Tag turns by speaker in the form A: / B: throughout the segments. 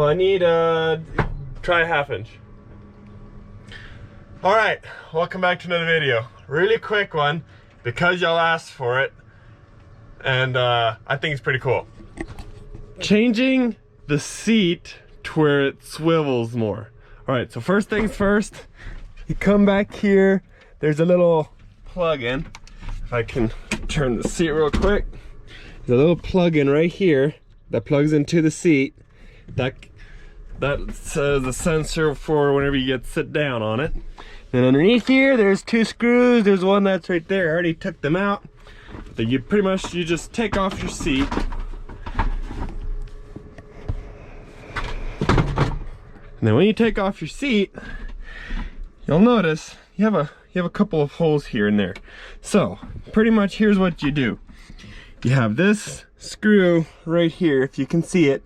A: Well, I need try 1/2 inch. All right, welcome back to another video. Really quick one because y'all asked for it, and I think it's pretty cool. Changing the seat to where it swivels more. All right, so first things first, you come back here. There's a little plug-in. If I can turn the seat real quick. There's a little plug-in right here that plugs into the seat. That's the sensor for whenever you sit down on it. And underneath here, there's 2 screws. There's one that's right there. I already took them out. But you just take off your seat. And then when you take off your seat, you'll notice you have a couple of holes here and there. So pretty much here's what you do. You have this screw right here, if you can see it.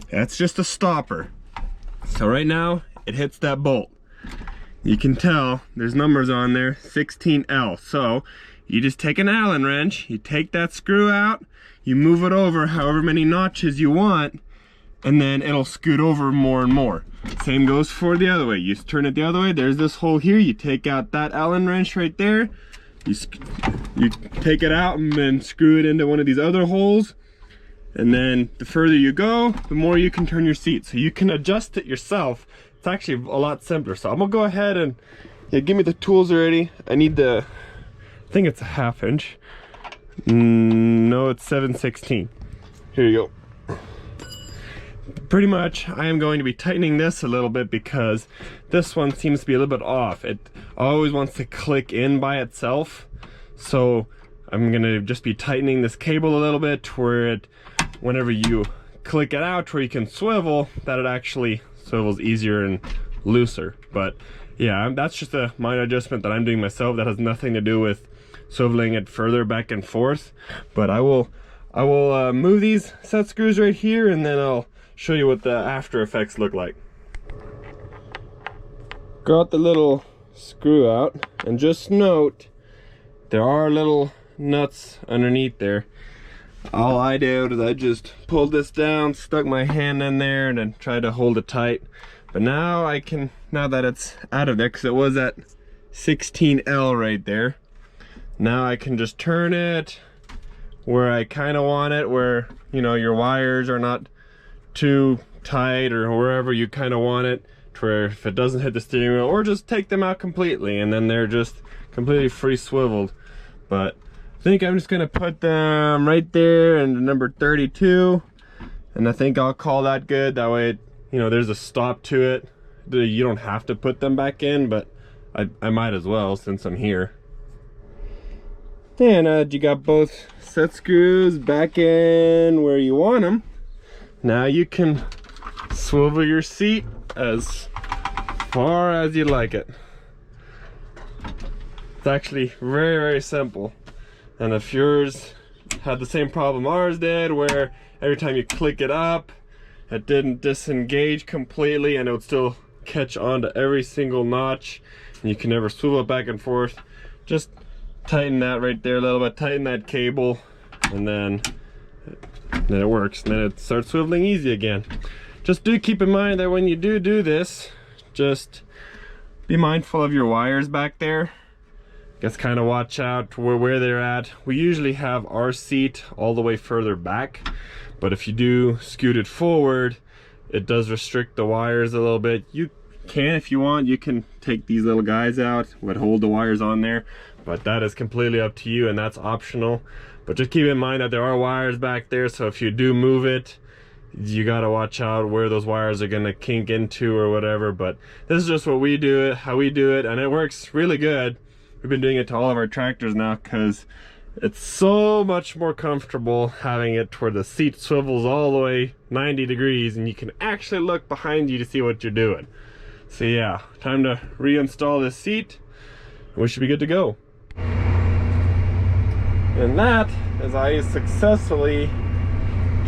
A: That's just a stopper. So right now it hits that bolt. You can tell there's numbers on there, 16L. So you just take an Allen wrench, you take that screw out, you move it over however many notches you want, and then it'll scoot over more and more. Same goes for the other way. You turn it the other way, there's this hole here, you take out that Allen wrench right there, you take it out and then screw it into one of these other holes, and then the further you go, the more you can turn your seat. So you can adjust it yourself. It's actually a lot simpler. So I'm gonna go ahead and give me the tools already. I need I think it's a 1/2 inch. No, it's 7/16. Here you go. Pretty much I am going to be tightening this a little bit because this one seems to be a little bit off. It always wants to click in by itself. So I'm gonna just be tightening this cable a little bit to where it, whenever you click it out, where you can swivel, that it actually swivels easier and looser. But yeah, that's just a minor adjustment that I'm doing myself. That has nothing to do with swiveling it further back and forth. But I will move these set screws right here, and then I'll show you what the after effects look like. Got the little screw out, and just note there are little nuts underneath there. All I did is I just pulled this down, stuck my hand in there, and then tried to hold it tight. But now I can, now that it's out of there, because it was at 16L right there, now I can just turn it where I kind of want it, where, you know, your wires are not too tight, or wherever you kind of want it, to where if it doesn't hit the steering wheel, or just take them out completely and then they're just completely free swiveled. But I think I'm just gonna put them right there in number 32, and I think I'll call that good. That way, you know, there's a stop to it. You don't have to put them back in, but I might as well since I'm here. And you got both set screws back in where you want them. Now you can swivel your seat as far as you like it. It's actually very, very simple. And if yours had the same problem ours did, where every time you click it up, it didn't disengage completely and it would still catch on to every single notch, and you can never swivel it back and forth, just tighten that right there a little bit, tighten that cable, and then it works, and then it starts swiveling easy again. Just do keep in mind that when you do this, just be mindful of your wires back there. Just kind of watch out where they're at. We usually have our seat all the way further back, but if you do scoot it forward, it does restrict the wires a little bit. You can, if you want, you can take these little guys out, would hold the wires on there, but that is completely up to you, and that's optional. But just keep in mind that there are wires back there, so if you do move it, you gotta watch out where those wires are gonna kink into or whatever. But this is just what we do it, how we do it, and it works really good. We've been doing it to all of our tractors now because it's so much more comfortable having it where the seat swivels all the way 90 degrees and you can actually look behind you to see what you're doing. So yeah, time to reinstall this seat. We should be good to go. And that is I successfully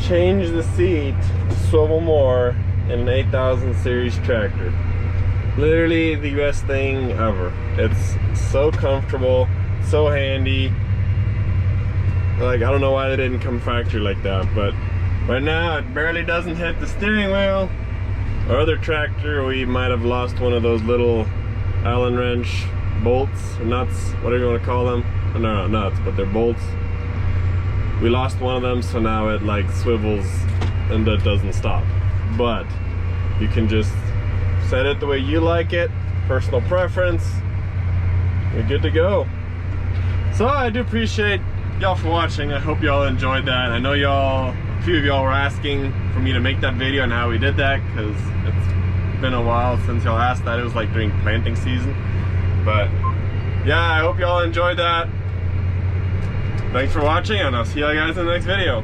A: changed the seat to swivel more in an 8000 series tractor. Literally the best thing ever. It's so comfortable, so handy. Like, I don't know why they didn't come factory like that, but right now it barely doesn't hit the steering wheel. Our other tractor, we might have lost one of those little Allen wrench bolts or nuts, whatever you want to call them. No, not nuts, but they're bolts. We lost one of them, so now it like swivels and it doesn't stop. But you can just set it the way you like it, personal preference. You're good to go. So I do appreciate y'all for watching. I hope y'all enjoyed that. I know a few of y'all were asking for me to make that video on how we did that, because it's been a while since y'all asked that. It was like during planting season. But yeah, I hope y'all enjoyed that. Thanks for watching, and I'll see you guys in the next video.